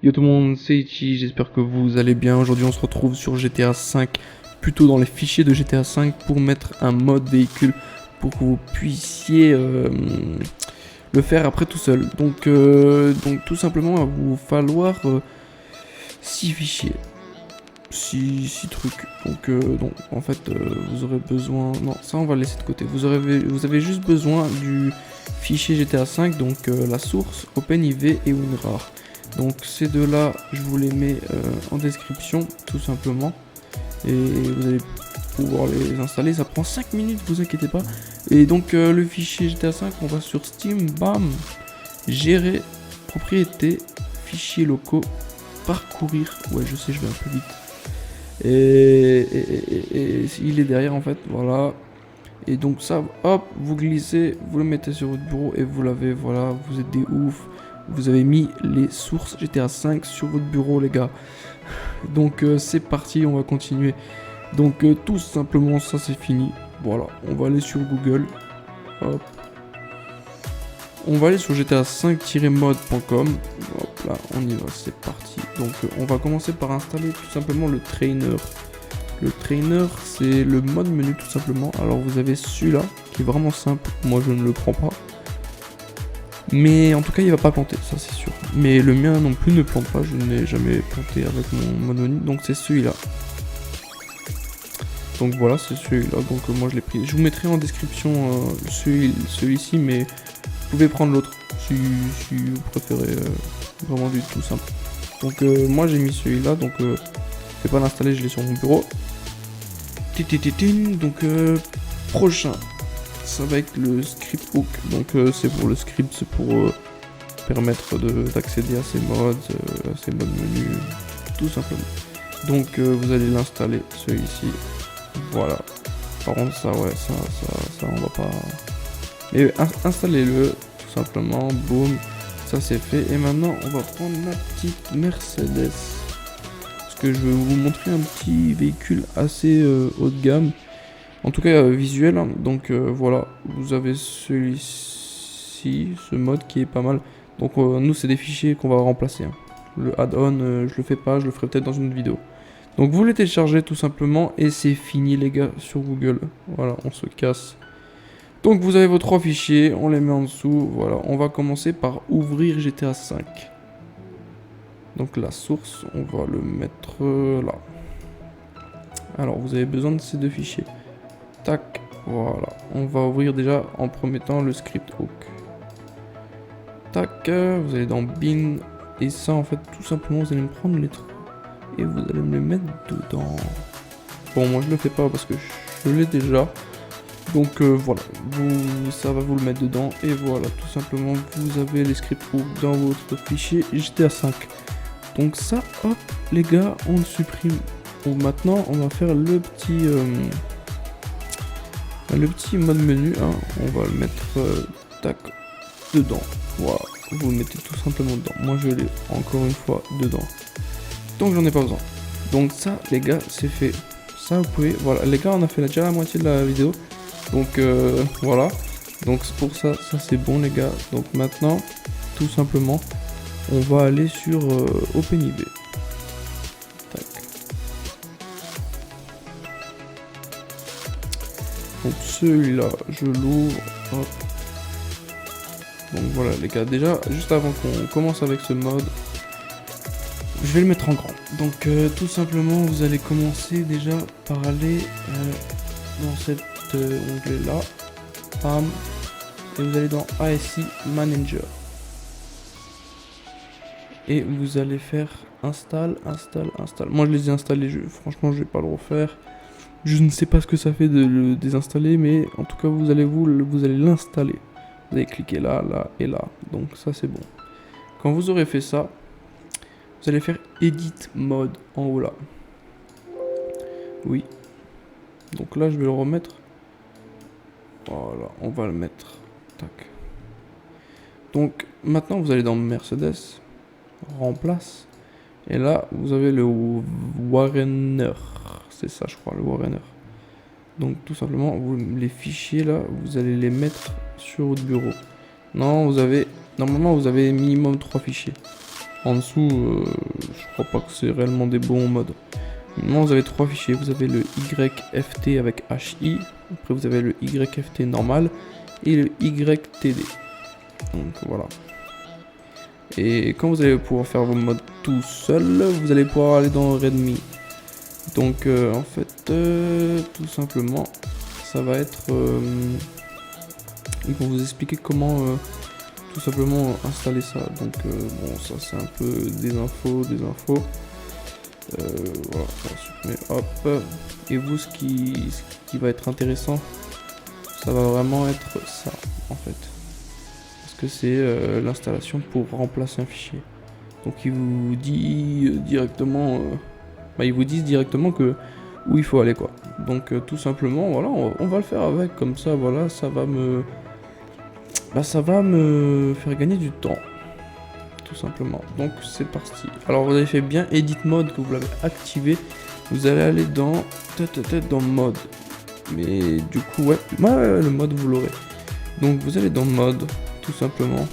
Yo tout le monde, c'est Ichi, j'espère que vous allez bien. Aujourd'hui on se retrouve sur GTA 5, plutôt dans les fichiers de GTA 5 pour mettre un mode véhicule pour que vous puissiez le faire après tout seul. Donc tout simplement il va vous falloir 6 fichiers. 6 trucs. Donc en fait vous aurez besoin... Non, ça on va laisser de côté. Vous avez juste besoin du fichier GTA 5, donc la source, OpenIV et WinRAR. Donc ces deux là, je vous les mets en description tout simplement. Et vous allez pouvoir les installer. Ça prend 5 minutes, vous inquiétez pas. Et donc le fichier GTA 5, on va sur Steam, bam, gérer, propriété, fichiers locaux, parcourir. Ouais, je sais, je vais un peu vite. Et il est derrière en fait, voilà. Et donc ça, hop, vous glissez, vous le mettez sur votre bureau et vous l'avez, voilà, vous êtes des ouf. Vous avez mis les sources GTA 5 sur votre bureau les gars. Donc c'est parti, on va continuer. Donc tout simplement ça c'est fini. Voilà, on va aller sur Google. Hop. On va aller sur gta5-mode.com. Hop là, on y va, c'est parti. Donc on va commencer par installer tout simplement le trainer. Le trainer c'est le mode menu tout simplement. Alors vous avez celui-là qui est vraiment simple. Moi je ne le prends pas. Mais en tout cas il va pas planter, ça c'est sûr. Mais le mien non plus ne plante pas, je n'ai jamais planté avec mon mode menu. Donc c'est celui-là. Donc voilà, c'est celui-là, donc moi je l'ai pris. Je vous mettrai en description celui-ci, mais vous pouvez prendre l'autre si vous préférez vraiment du tout simple. Donc moi j'ai mis celui-là, donc je vais pas l'installer, je l'ai sur mon bureau. Donc prochain, ça va être le script hook. Donc c'est pour le script, c'est pour permettre d'accéder à ces modes menus, tout simplement. Donc vous allez l'installer, celui-ci. Voilà. Par contre ça ouais, ça on va pas... Mais installez-le, tout simplement, boum. Ça c'est fait. Et maintenant on va prendre la petite Mercedes. Parce que je vais vous montrer un petit véhicule assez haut de gamme. En tout cas visuel, hein. Donc voilà, vous avez celui-ci, ce mode qui est pas mal. Donc nous c'est des fichiers qu'on va remplacer, hein. Le add-on, je le fais pas, je le ferai peut-être dans une autre vidéo. Donc vous les téléchargez tout simplement et c'est fini les gars sur Google. Voilà, on se casse. Donc vous avez vos 3 fichiers, on les met en dessous. Voilà, on va commencer par ouvrir GTA 5. Donc la source, on va le mettre là. Alors vous avez besoin de ces 2 fichiers. Tac, voilà. On va ouvrir déjà en premier temps le script hook. Tac, vous allez dans bin. Et ça en fait tout simplement vous allez me prendre les 3 et vous allez me les mettre dedans. Bon moi je le fais pas parce que je l'ai déjà. Donc voilà, ça va vous le mettre dedans. Et voilà, tout simplement vous avez les script hook dans votre fichier GTA 5. Donc ça, hop les gars, on le supprime. Donc maintenant on va faire le petit mode menu, hein. On va le mettre tac dedans. Voilà, vous le mettez tout simplement dedans. Moi je l'ai encore une fois dedans. Donc j'en ai pas besoin. Donc ça les gars c'est fait. Ça vous pouvez. Voilà les gars, on a fait déjà la moitié de la vidéo. Donc voilà. Donc pour ça c'est bon les gars. Donc maintenant tout simplement on va aller sur OpenIV. Tac. Donc celui-là je l'ouvre. Hop. Donc voilà les gars, déjà juste avant qu'on commence avec ce mode, je vais le mettre en grand. Donc tout simplement vous allez commencer déjà par aller dans cet onglet là, bam, et vous allez dans ASI Manager. Et vous allez faire install. Moi je les ai installés, franchement je vais pas le refaire. Je ne sais pas ce que ça fait de le désinstaller, mais en tout cas vous allez l'installer. Vous allez cliquer là, là et là. Donc ça c'est bon. Quand vous aurez fait ça, vous allez faire Edit Mode en haut là. Oui. Donc là je vais le remettre. Voilà, on va le mettre. Tac. Donc maintenant vous allez dans Mercedes. Remplace. Et là vous avez le Warrener. C'est ça je crois, le Warrener. Donc tout simplement, les fichiers là, vous allez les mettre sur votre bureau. Non, normalement vous avez minimum 3 fichiers. En dessous, je crois pas que c'est réellement des bons modes. Maintenant vous avez 3 fichiers, vous avez le YFT avec HI, après vous avez le YFT normal et le YTD. Donc voilà. Et quand vous allez pouvoir faire vos modes tout seul, vous allez pouvoir aller dans Redmi. Donc en fait, tout simplement, ça va être... ils vont vous expliquer comment tout simplement installer ça. Donc bon, ça c'est un peu des infos. Voilà, on va supprimer, hop. Et vous, ce qui va être intéressant, ça va vraiment être ça en fait. Parce que c'est l'installation pour remplacer un fichier. Donc il vous dit directement... ils vous disent directement que où il faut aller quoi. Donc tout simplement, voilà, on va le faire avec, comme ça, voilà, ça va me faire gagner du temps. Tout simplement. Donc c'est parti. Alors vous avez fait bien Edit Mode, que vous l'avez activé. Vous allez aller dans dans mode. Mais du coup ouais, le mode vous l'aurez. Donc vous allez dans mode, tout simplement.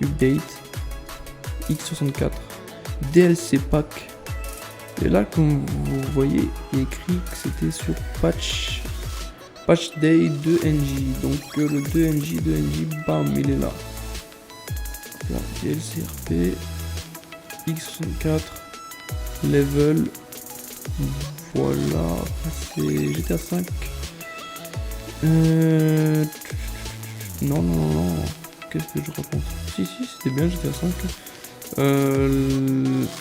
Update x64 DLC pack. Et là comme vous voyez, il est écrit que c'était sur patch day 2NJ. Donc le 2NJ, bam, il est là. Là, DLCRP, X64, level, voilà, c'est GTA 5. Non, qu'est-ce que je raconte? Si, c'était bien GTA 5.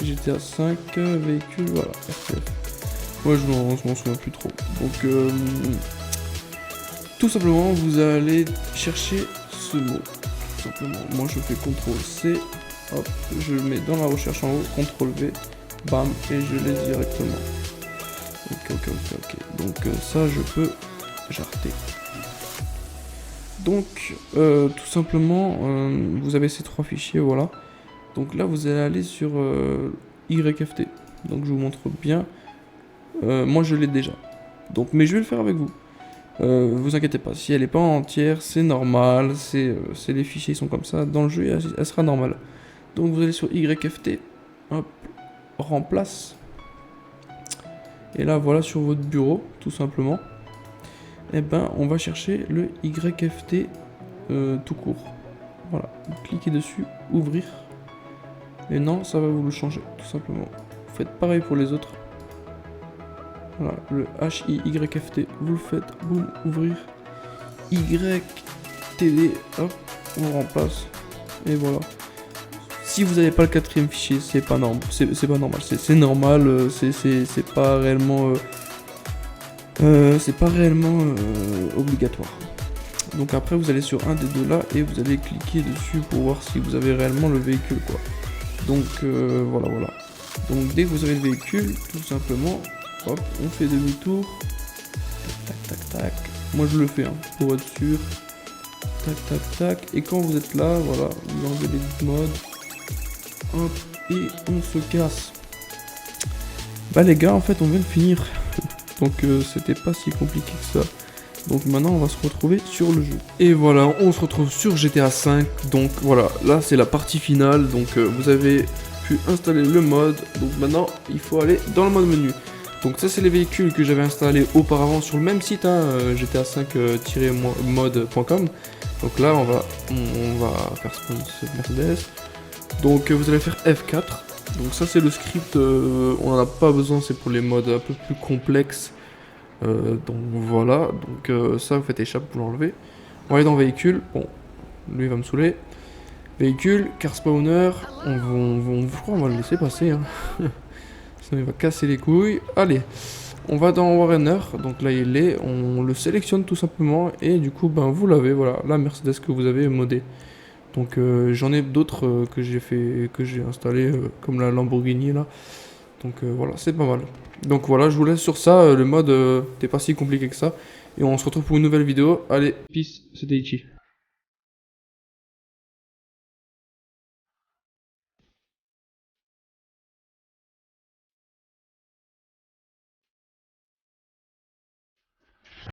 GTA 5, véhicule, voilà, RPF. Moi, je m'en souviens plus trop. Donc, tout simplement, vous allez chercher ce mot. Simplement, moi je fais CTRL-C, hop, je le mets dans la recherche en haut, CTRL-V, bam, et je l'ai directement. Ok. Donc ça, je peux jarter. Donc, tout simplement, vous avez ces 3 fichiers, voilà. Donc là, vous allez aller sur YFT. Donc je vous montre bien. Moi, je l'ai déjà. Donc, mais je vais le faire avec vous. Vous inquiétez pas, si elle est pas entière, c'est normal, c'est les fichiers sont comme ça, dans le jeu elle sera normale. Donc vous allez sur YFT, hop, remplace, et là voilà sur votre bureau, tout simplement, et ben on va chercher le YFT tout court. Voilà, vous cliquez dessus, ouvrir, et non, ça va vous le changer, tout simplement. Vous faites pareil pour les autres. Voilà, le HIYFT, vous le faites, boum, ouvrir, YTD, hop, on remplace, et voilà. Si vous n'avez pas le 4e fichier, c'est pas normal, c'est pas normal, c'est normal, c'est pas réellement, obligatoire. Donc après vous allez sur un des deux là et vous allez cliquer dessus pour voir si vous avez réellement le véhicule quoi. Donc voilà. Donc dès que vous avez le véhicule, tout simplement, hop, on fait demi-tour. Tac. Moi je le fais hein, pour être sûr. Tac. Et quand vous êtes là, voilà, vous enlevez les modes. Hop, et on se casse. Bah les gars, en fait on vient de finir. Donc c'était pas si compliqué que ça. Donc maintenant on va se retrouver sur le jeu. Et voilà, on se retrouve sur GTA 5. Donc voilà, là c'est la partie finale. Donc vous avez pu installer le mode. Donc maintenant il faut aller dans le mode menu. Donc ça c'est les véhicules que j'avais installés auparavant sur le même site hein, GTA5-mode.com. Donc là on va faire ce Mercedes. Donc vous allez faire F4. Donc ça c'est le script, on n'en a pas besoin, c'est pour les modes un peu plus complexes. Donc voilà, donc ça vous faites échappe pour l'enlever. On va aller dans véhicule, bon, lui il va me saouler. Véhicule, car spawner, je crois qu'on va le laisser passer. Hein. Sinon il va casser les couilles. Allez, on va dans Warrenner, donc là il est, on le sélectionne tout simplement. Et du coup ben vous l'avez, voilà, la Mercedes que vous avez modée. Donc j'en ai d'autres que j'ai installé comme la Lamborghini là. Donc voilà, c'est pas mal. Donc voilà, je vous laisse sur ça, le mode n'était pas si compliqué que ça. Et on se retrouve pour une nouvelle vidéo. Allez, peace, c'était Ichi.